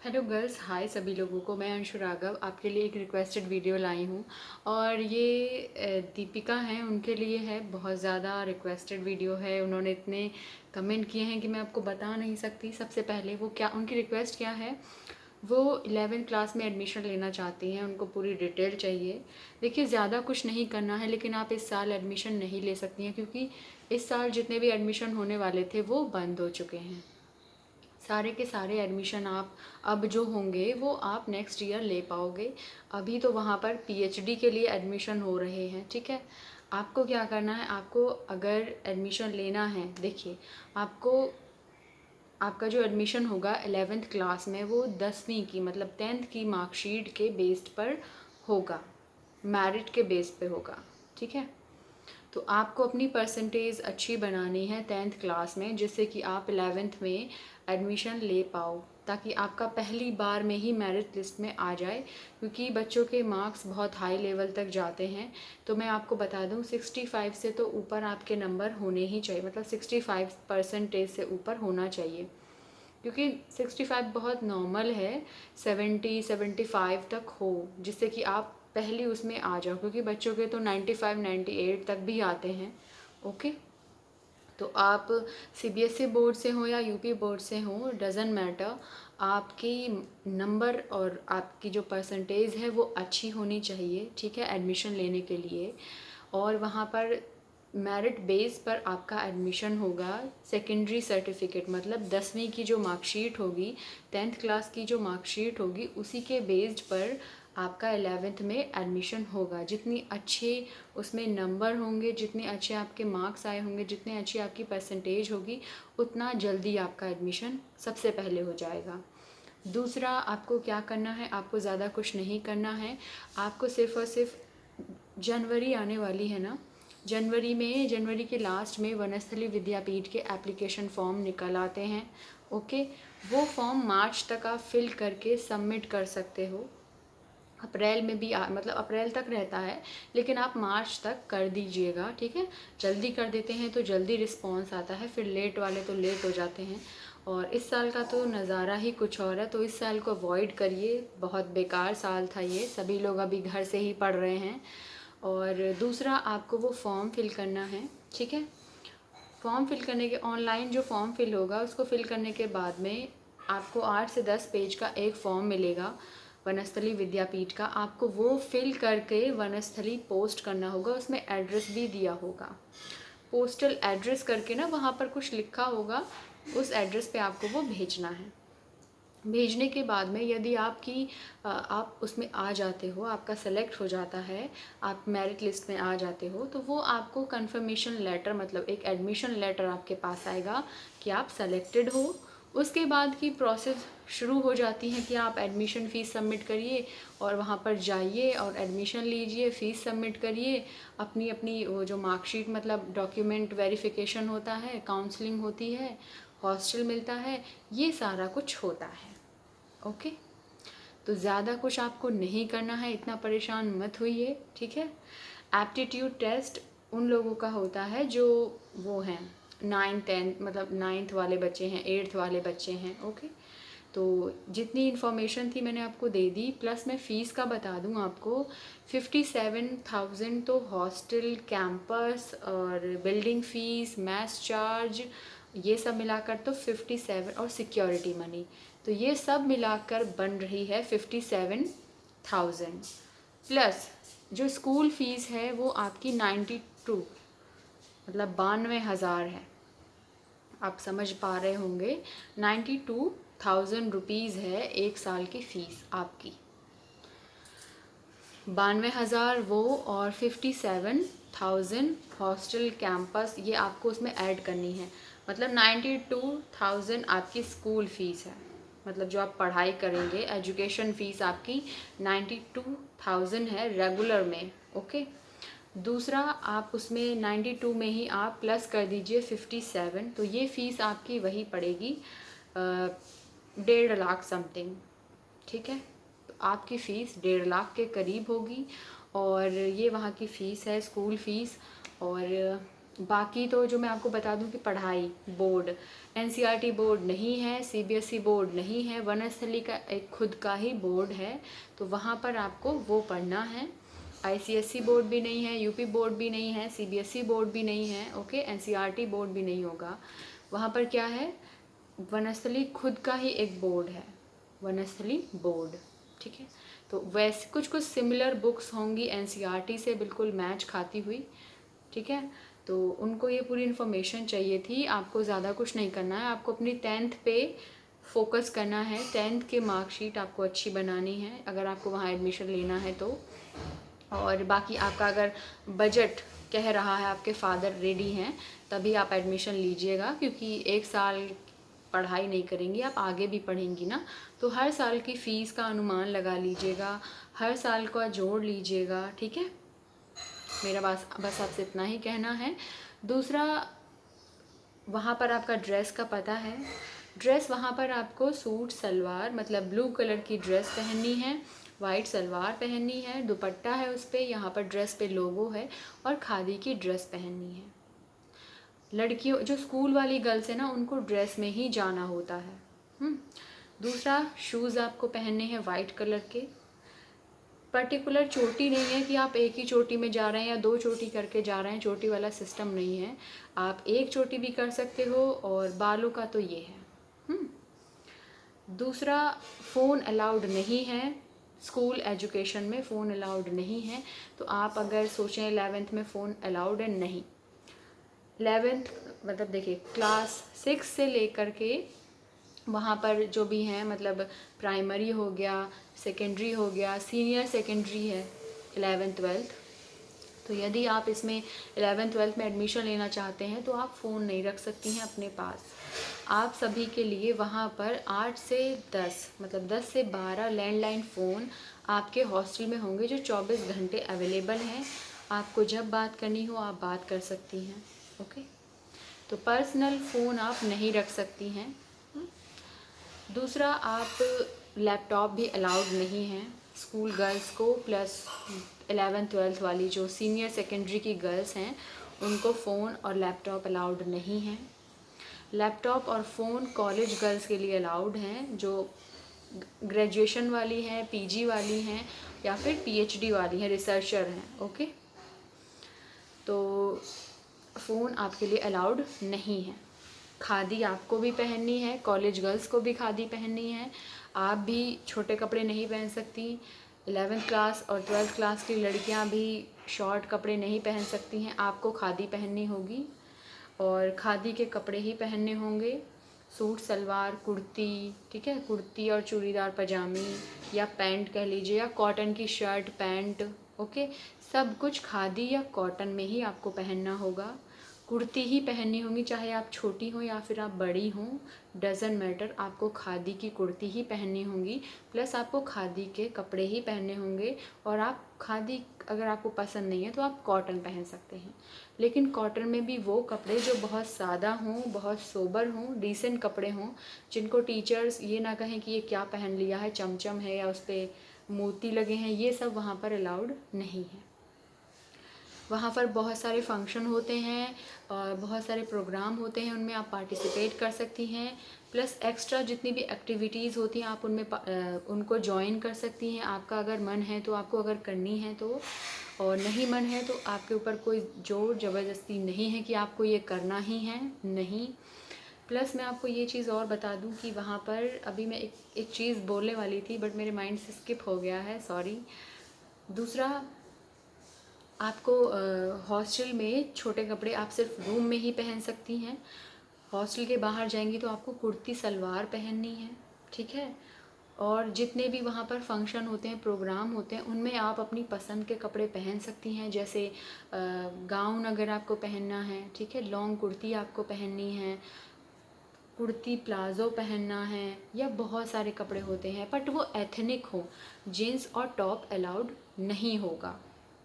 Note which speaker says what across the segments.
Speaker 1: Hello girls, हाय सभी लोगों को। मैं अंशु राघव आपके लिए एक रिक्वेस्टेड वीडियो लाई हूँ और ये दीपिका हैं, उनके लिए है। बहुत ज़्यादा रिक्वेस्टेड वीडियो है, उन्होंने इतने कमेंट किए हैं कि मैं आपको बता नहीं सकती। सबसे पहले वो क्या, उनकी रिक्वेस्ट क्या है, वो 11th क्लास में एडमिशन लेना चाहती हैं, उनको पूरी डिटेल चाहिए। देखिए, ज़्यादा कुछ नहीं करना है, लेकिन आप इस साल एडमिशन नहीं ले सकती हैं क्योंकि इस साल जितने भी एडमिशन होने वाले थे वो बंद हो चुके हैं। सारे के सारे एडमिशन आप अब जो होंगे वो आप नेक्स्ट ईयर ले पाओगे। अभी तो वहाँ पर पीएचडी के लिए एडमिशन हो रहे हैं, ठीक है। आपको क्या करना है, आपको अगर एडमिशन लेना है, देखिए, आपको आपका जो एडमिशन होगा 11th क्लास में वो 10वीं की मतलब 10th की मार्कशीट के बेस्ड पर होगा, मेरिट के बेस पे होगा, ठीक है। तो आपको अपनी परसेंटेज अच्छी बनानी है 10th क्लास में, जिससे कि आप 11th में एडमिशन ले पाओ, ताकि आपका पहली बार में ही मेरिट लिस्ट में आ जाए। क्योंकि बच्चों के मार्क्स बहुत हाई लेवल तक जाते हैं। तो मैं आपको बता दूं, 65 से तो ऊपर आपके नंबर होने ही चाहिए, मतलब 65 परसेंटेज से ऊपर होना चाहिए। क्योंकि 65 बहुत नॉर्मल है, 70-75 तक हो, जिससे कि आप पहली उसमें आ जाओ। क्योंकि बच्चों के तो 95-98 तक भी आते हैं, ओके। तो आप सीबीएसई बोर्ड से हो या यूपी बोर्ड से हो, डजेंट मैटर, आपकी नंबर और आपकी जो परसेंटेज है वो अच्छी होनी चाहिए, ठीक है, एडमिशन लेने के लिए। और वहाँ पर मेरिट बेस पर आपका एडमिशन होगा। सेकेंडरी सर्टिफिकेट मतलब 10वीं की जो मार्कशीट होगी, 10th क्लास की जो मार्कशीट होगी, उसी के बेस्ड पर आपका 11th में एडमिशन होगा। जितनी अच्छे उसमें नंबर होंगे, जितने अच्छे आपके मार्क्स आए होंगे, जितनी अच्छी आपकी परसेंटेज होगी, उतना जल्दी आपका एडमिशन सबसे पहले हो जाएगा। दूसरा, आपको क्या करना है, आपको ज़्यादा कुछ नहीं करना है। आपको सिर्फ और सिर्फ, जनवरी आने वाली है ना, जनवरी के लास्ट में वनस्थली विद्यापीठ के एप्लीकेशन फॉर्म निकल आते हैं, ओके। वो फॉर्म मार्च तक आप फिल करके सबमिट कर सकते हो। अप्रैल में भी मतलब अप्रैल तक रहता है, लेकिन आप मार्च तक कर दीजिएगा, ठीक है। जल्दी कर देते हैं तो जल्दी रिस्पॉन्स आता है, फिर लेट वाले तो लेट हो जाते हैं। और इस साल का तो नज़ारा ही कुछ और है, तो इस साल को अवॉइड करिए। बहुत बेकार साल था ये, सभी लोग अभी घर से ही पढ़ रहे हैं। और दूसरा, आपको वो फॉर्म फिल करना है, ठीक है। फॉर्म फिल करने के, ऑनलाइन जो फॉर्म फिल होगा उसको फिल करने के बाद में आपको 8 से 10 पेज का एक फॉर्म मिलेगा वनस्थली विद्यापीठ का। आपको वो फिल करके वनस्थली पोस्ट करना होगा, उसमें एड्रेस भी दिया होगा। पोस्टल एड्रेस करके ना, वहाँ पर कुछ लिखा होगा, उस एड्रेस पे आपको वो भेजना है। भेजने के बाद में यदि आप उसमें आ जाते हो, आपका सेलेक्ट हो जाता है, आप मेरिट लिस्ट में आ जाते हो, तो वो आपको कंफर्मेशन लेटर मतलब एक एडमिशन लेटर आपके पास आएगा कि आप सेलेक्टेड हो। उसके बाद की प्रोसेस शुरू हो जाती है कि आप एडमिशन फ़ीस सबमिट करिए और वहाँ पर जाइए और एडमिशन लीजिए, फ़ीस सबमिट करिए। अपनी अपनी वो जो मार्कशीट मतलब डॉक्यूमेंट वेरिफिकेशन होता है, काउंसलिंग होती है, हॉस्टल मिलता है, ये सारा कुछ होता है, ओके। तो ज़्यादा कुछ आपको नहीं करना है, इतना परेशान मत होइए, ठीक है। एप्टीट्यूड टेस्ट उन लोगों का होता है जो वो हैं 9th 10th, मतलब 9th वाले बच्चे हैं, 8th वाले बच्चे हैं, ओके। तो जितनी इन्फॉर्मेशन थी मैंने आपको दे दी, प्लस मैं फ़ीस का बता दूं आपको। 57,000 तो हॉस्टल, कैंपस और बिल्डिंग फ़ीस, मैस चार्ज, ये सब मिलाकर तो 57, और सिक्योरिटी मनी, तो ये सब मिलाकर बन रही है 57,000। प्लस जो स्कूल फ़ीस है वो आपकी 92 मतलब 92,000 है। आप समझ पा रहे होंगे, 92,000 रुपीज़ है एक साल की फ़ीस आपकी। 92,000 वो, और 57,000 हॉस्टल, कैंपस, ये आपको उसमें ऐड करनी है। मतलब 92,000 आपकी स्कूल फ़ीस है, मतलब जो आप पढ़ाई करेंगे, एजुकेशन फ़ीस आपकी 92,000 है रेगुलर में, ओके। दूसरा, आप उसमें 92 में ही आप प्लस कर दीजिए 57, तो ये फ़ीस आपकी वही पड़ेगी 1.5 लाख समथिंग, ठीक है। तो आपकी फ़ीस 1.5 लाख के करीब होगी। और ये वहाँ की फ़ीस है, स्कूल फ़ीस। और बाकी तो जो मैं आपको बता दूं कि पढ़ाई बोर्ड, एनसीईआरटी बोर्ड नहीं है, सीबीएसई बोर्ड नहीं है, वनस्थली का एक खुद का ही बोर्ड है, तो वहाँ पर आपको वो पढ़ना है। आईसीएसई बोर्ड भी नहीं है, यूपी बोर्ड भी नहीं है, सीबीएसई बोर्ड भी नहीं है, ओके, एनसीईआरटी बोर्ड भी नहीं होगा। वहाँ पर क्या है, वनस्थली खुद का ही एक बोर्ड है, वनस्थली बोर्ड, ठीक है। तो वैसे कुछ कुछ सिमिलर बुक्स होंगी एनसीईआरटी से बिल्कुल मैच खाती हुई, ठीक है। तो उनको ये पूरी इन्फॉर्मेशन चाहिए थी, आपको ज़्यादा कुछ नहीं करना है, आपको अपनी 10th पे फोकस करना है। 10th की मार्कशीट आपको अच्छी बनानी है अगर आपको वहाँ एडमिशन लेना है तो। और बाकी आपका अगर बजट कह रहा है, आपके फादर रेडी हैं, तभी आप एडमिशन लीजिएगा, क्योंकि 1 साल पढ़ाई नहीं करेंगी आप, आगे भी पढ़ेंगी ना, तो हर साल की फ़ीस का अनुमान लगा लीजिएगा, हर साल का जोड़ लीजिएगा, ठीक है। मेरा बस आपसे इतना ही कहना है। दूसरा, वहाँ पर आपका ड्रेस का पता है, ड्रेस वहाँ पर आपको सूट सलवार, मतलब ब्लू कलर की ड्रेस पहननी है, वाइट सलवार पहननी है, दुपट्टा है उस पर, यहाँ पर ड्रेस पे लोगो है, और खादी की ड्रेस पहननी है। लड़कियों जो स्कूल वाली गर्ल्स है ना, उनको ड्रेस में ही जाना होता है। दूसरा, शूज़ आपको पहनने हैं वाइट कलर के। पर्टिकुलर चोटी नहीं है कि आप एक ही चोटी में जा रहे हैं या 2 चोटी करके जा रहे हैं, चोटी वाला सिस्टम नहीं है, आप एक चोटी भी कर सकते हो, और बालों का तो ये है। दूसरा, फ़ोन अलाउड नहीं है, स्कूल एजुकेशन में फ़ोन अलाउड नहीं है, तो आप अगर सोचें 11th में फ़ोन अलाउड है, नहीं। 11th मतलब देखिए क्लास 6 से लेकर के वहाँ पर जो भी हैं, मतलब प्राइमरी हो गया, सेकेंडरी हो गया, सीनियर सेकेंडरी है, 11th 12th, तो यदि आप इसमें 11th 12th में एडमिशन लेना चाहते हैं तो आप फ़ोन नहीं रख सकती हैं अपने पास। आप सभी के लिए वहाँ पर 8 से 10 मतलब 10 से 12 लैंडलाइन फ़ोन आपके हॉस्टल में होंगे, जो 24 घंटे अवेलेबल हैं। आपको जब बात करनी हो आप बात कर सकती हैं, ओके। तो पर्सनल फ़ोन आप नहीं रख सकती हैं। दूसरा, आप लैपटॉप भी अलाउड नहीं है स्कूल गर्ल्स को, प्लस 11th 12th वाली जो सीनियर सेकेंडरी की गर्ल्स हैं उनको फ़ोन और लैपटॉप अलाउड नहीं है। लैपटॉप और फ़ोन कॉलेज गर्ल्स के लिए अलाउड हैं, जो ग्रेजुएशन वाली हैं, पीजी वाली हैं, या फिर पीएचडी वाली हैं, रिसर्चर हैं, ओके। तो फ़ोन आपके लिए अलाउड नहीं है। खादी आपको भी पहननी है, कॉलेज गर्ल्स को भी खादी पहननी है, आप भी छोटे कपड़े नहीं पहन सकती। 11th क्लास और 12th क्लास की लड़कियां भी शॉर्ट कपड़े नहीं पहन सकती हैं, आपको खादी पहननी होगी, और खादी के कपड़े ही पहनने होंगे, सूट सलवार कुर्ती, ठीक है, कुर्ती और चूड़ीदार पजामी या पैंट कह लीजिए, या कॉटन की शर्ट पैंट, ओके, सब कुछ खादी या कॉटन में ही आपको पहनना होगा। कुर्ती ही पहननी होगी, चाहे आप छोटी हो या फिर आप बड़ी हो, डजेंट मैटर, आपको खादी की कुर्ती ही पहननी होगी, प्लस आपको खादी के कपड़े ही पहनने होंगे। और आप खादी अगर आपको पसंद नहीं है तो आप कॉटन पहन सकते हैं, लेकिन कॉटन में भी वो कपड़े जो बहुत सादा हों, बहुत सोबर हों, डिसेंट कपड़े हों, जिनको टीचर्स ये ना कहें कि ये क्या पहन लिया है, चमचम है या उस पर मोती लगे हैं, ये सब वहाँ पर अलाउड नहीं है। वहाँ पर बहुत सारे फंक्शन होते हैं और बहुत सारे प्रोग्राम होते हैं, उनमें आप पार्टिसिपेट कर सकती हैं, प्लस एक्स्ट्रा जितनी भी एक्टिविटीज़ होती हैं आप उनमें उनको ज्वाइन कर सकती हैं। आपका अगर मन है तो, आपको अगर करनी है तो, और नहीं मन है तो आपके ऊपर कोई जोर ज़बरदस्ती नहीं है कि आपको ये करना ही है, नहीं। प्लस मैं आपको ये चीज़ और बता दूं कि वहाँ पर अभी मैं एक चीज़ बोलने वाली थी बट मेरे माइंड से स्किप हो गया है, सॉरी। दूसरा, आपको हॉस्टल में छोटे कपड़े आप सिर्फ रूम में ही पहन सकती हैं, हॉस्टल के बाहर जाएंगी तो आपको कुर्ती सलवार पहननी है, ठीक है। और जितने भी वहाँ पर फंक्शन होते हैं, प्रोग्राम होते हैं, उनमें आप अपनी पसंद के कपड़े पहन सकती हैं, जैसे गाउन अगर आपको पहनना है, ठीक है, लॉन्ग कुर्ती आपको पहननी है, कुर्ती प्लाज़ो पहनना है, या बहुत सारे कपड़े होते हैं, बट वो एथनिक हो, जीन्स और टॉप अलाउड नहीं होगा।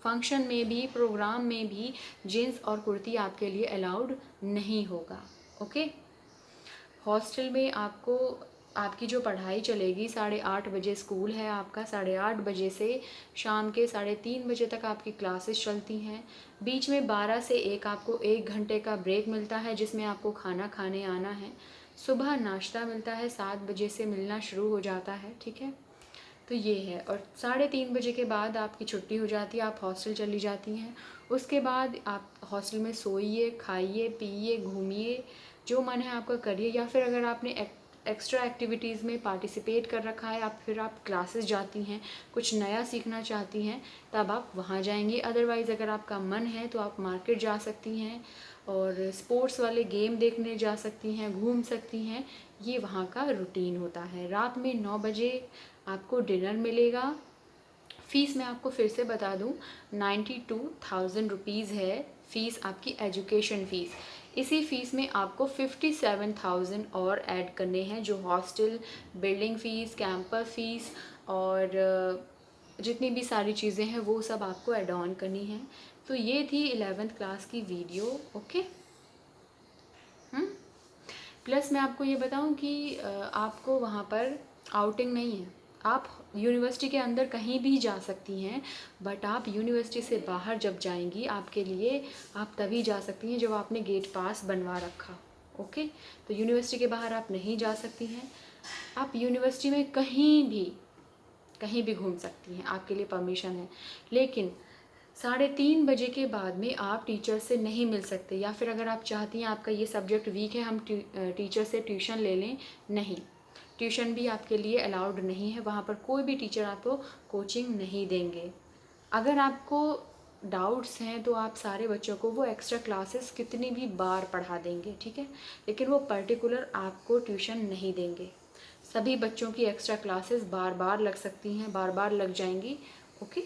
Speaker 1: फंक्शन में भी, प्रोग्राम में भी जीन्स और कुर्ती आपके लिए अलाउड नहीं होगा, ओके। हॉस्टल में आपको आपकी जो पढ़ाई चलेगी 8:30 बजे स्कूल है आपका, 8:30 बजे से शाम के 3:30 बजे तक आपकी क्लासेस चलती हैं। बीच में 12 से 1 आपको 1 घंटे का ब्रेक मिलता है जिसमें आपको खाना खाने आना है। सुबह नाश्ता मिलता है, 7 बजे से मिलना शुरू हो जाता है, ठीक है। तो ये है, और 3:30 बजे के बाद आपकी छुट्टी हो जाती है, आप हॉस्टल चली जाती हैं। उसके बाद आप हॉस्टल में सोइए, खाइए, पिए, घूमिए, जो मन है आपका करिए, या फिर अगर आपने एक्स्ट्रा एक्टिविटीज़ में पार्टिसिपेट कर रखा है, आप फिर आप क्लासेस जाती हैं, कुछ नया सीखना चाहती हैं, तब आप वहाँ जाएंगी। अदरवाइज़ अगर आपका मन है तो आप मार्केट जा सकती हैं और स्पोर्ट्स वाले गेम देखने जा सकती हैं, घूम सकती हैं। ये वहाँ का रूटीन होता है। रात में 9 बजे आपको डिनर मिलेगा। फ़ीस मैं आपको फिर से बता दूं, 92,000 रुपीज़ है फ़ीस, आपकी एजुकेशन फ़ीस। इसी फ़ीस में आपको 57,000 और ऐड करने हैं, जो hostel, building fees, campus fees और जितनी भी सारी चीज़ें हैं वो सब आपको ऐड ऑन करनी है। तो ये थी 11th क्लास की वीडियो, ओके। प्लस मैं आपको ये बताऊं कि आपको वहाँ पर आउटिंग नहीं है, आप यूनिवर्सिटी के अंदर कहीं भी जा सकती हैं, बट आप यूनिवर्सिटी से बाहर जब जाएंगी, आपके लिए आप तभी जा सकती हैं जब आपने गेट पास बनवा रखा, ओके। तो यूनिवर्सिटी के बाहर आप नहीं जा सकती हैं। आप यूनिवर्सिटी में कहीं भी घूम सकती हैं, आपके लिए परमिशन है। लेकिन 3:30 बजे के बाद में आप टीचर से नहीं मिल सकते, या फिर अगर आप चाहती हैं आपका ये सब्जेक्ट वीक है, हम टीचर से ट्यूशन ले लें, नहीं, ट्यूशन भी आपके लिए अलाउड नहीं है। वहाँ पर कोई भी टीचर आपको कोचिंग नहीं देंगे। अगर आपको डाउट्स हैं तो आप सारे बच्चों को वो एक्स्ट्रा क्लासेस कितनी भी बार पढ़ा देंगे, ठीक है, लेकिन वो पर्टिकुलर आपको ट्यूशन नहीं देंगे। सभी बच्चों की एक्स्ट्रा क्लासेस बार बार लग सकती हैं, बार बार लग जाएंगी, ओके।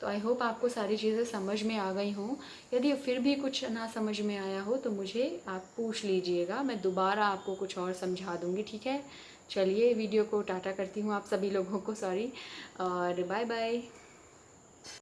Speaker 1: तो आई होप आपको सारी चीज़ें समझ में आ गई हों। यदि फिर भी कुछ ना समझ में आया हो तो मुझे आप पूछ लीजिएगा, मैं दोबारा आपको कुछ और समझा दूँगी, ठीक है। चलिए वीडियो को टाटा करती हूँ आप सभी लोगों को, सॉरी, और बाय बाय।